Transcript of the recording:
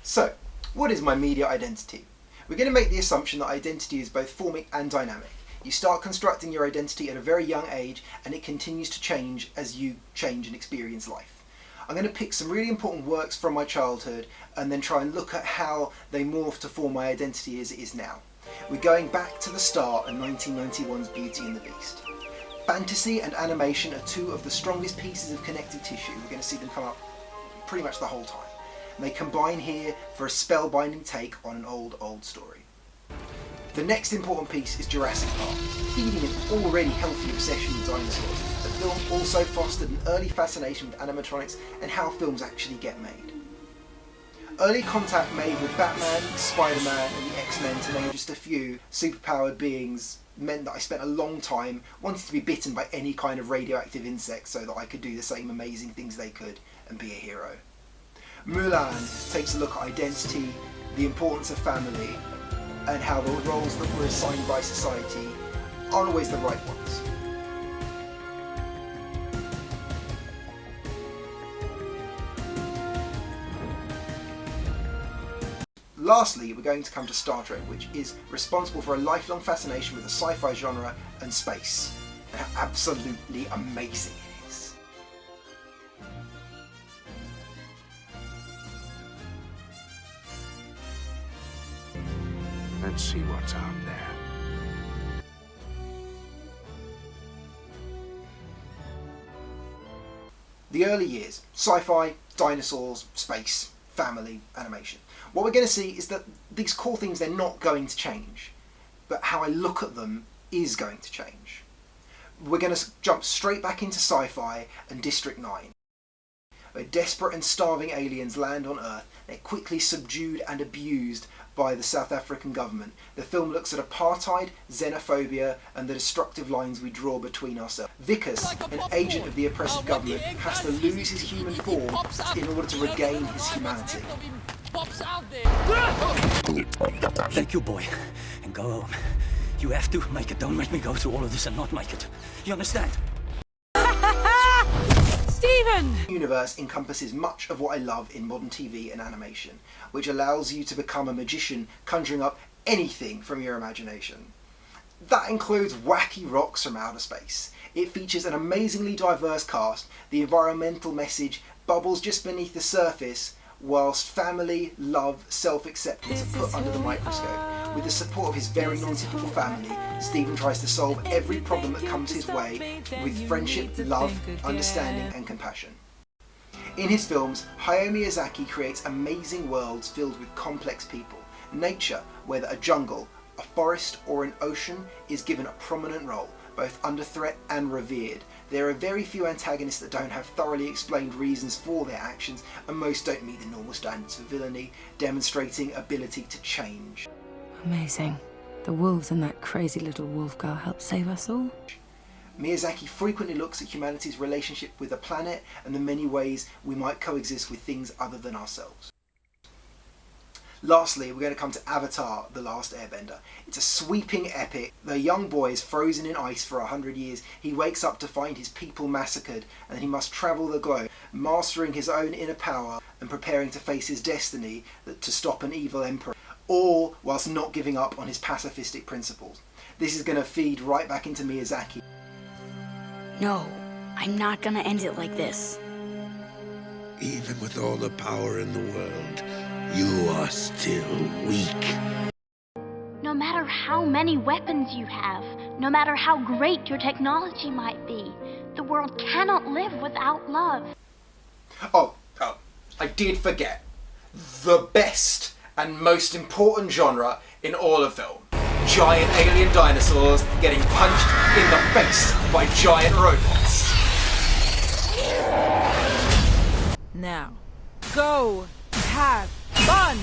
So, what is my media identity? We're going to make the assumption that identity is both forming and dynamic. You start constructing your identity at a very young age and it continues to change as you change and experience life. I'm going to pick some really important works from my childhood and then try and look at how they morph to form my identity as it is now. We're going back to the start of 1991's Beauty and the Beast. Fantasy and animation are two of the strongest pieces of connective tissue. We're going to see them come up pretty much the whole time. And they combine here for a spellbinding take on an old story. The next important piece is Jurassic Park. Feeding an already healthy obsession with dinosaurs, the film also fostered an early fascination with animatronics and how films actually get made. Early contact made with Batman, Spider-Man and the X-Men, to name just a few superpowered beings, meant that I spent a long time wanting to be bitten by any kind of radioactive insect so that I could do the same amazing things they could and be a hero. Mulan takes a look at identity, the importance of family, and how the roles that were assigned by society aren't always the right ones. Lastly, we're going to come to Star Trek, which is responsible for a lifelong fascination with the sci-fi genre and space, and how absolutely amazing it is. Let's see what's out there. The early years: sci-fi, dinosaurs, space, family, animation. What we're going to see is that these core things, they're not going to change, but how I look at them is going to change. We're going to jump straight back into sci-fi and District 9. Where desperate and starving aliens land on Earth, they're quickly subdued and abused by the South African government. The film looks at apartheid, xenophobia and the destructive lines we draw between ourselves. Vickers, an agent of the oppressive government, has to lose his human form in order to regain his humanity. Thank you, boy, and go home. You have to make it. Don't make me go through all of this and not make it. You understand? Stephen! The universe encompasses much of what I love in modern TV and animation, which allows you to become a magician conjuring up anything from your imagination. That includes wacky rocks from outer space. It features an amazingly diverse cast. The environmental message bubbles just beneath the surface, whilst family, love, self-acceptance are put under the microscope. With the support of his very non-typical family, Stephen tries to solve every problem that comes his way with friendship, love, understanding and compassion. In his films, Hayao Miyazaki creates amazing worlds filled with complex people. Nature, whether a jungle, a forest or an ocean, is given a prominent role, both under threat and revered. There are very few antagonists that don't have thoroughly explained reasons for their actions, and most don't meet the normal standards for villainy, demonstrating ability to change. Amazing. The wolves and that crazy little wolf girl helped save us all. Miyazaki frequently looks at humanity's relationship with the planet and the many ways we might coexist with things other than ourselves. Lastly, we're going to come to Avatar: The Last Airbender. It's a sweeping epic. The young boy is frozen in ice for 100 years. He wakes up to find his people massacred, and he must travel the globe, mastering his own inner power and preparing to face his destiny to stop an evil emperor, all whilst not giving up on his pacifistic principles. This is going to feed right back into Miyazaki. No, I'm not gonna end it like this. Even with all the power in the world, you are still weak. No matter how many weapons you have, no matter how great your technology might be, the world cannot live without love. Oh, I did forget. The best and most important genre in all of film. Giant alien dinosaurs getting punched in the face by giant robots. Now, go have fun!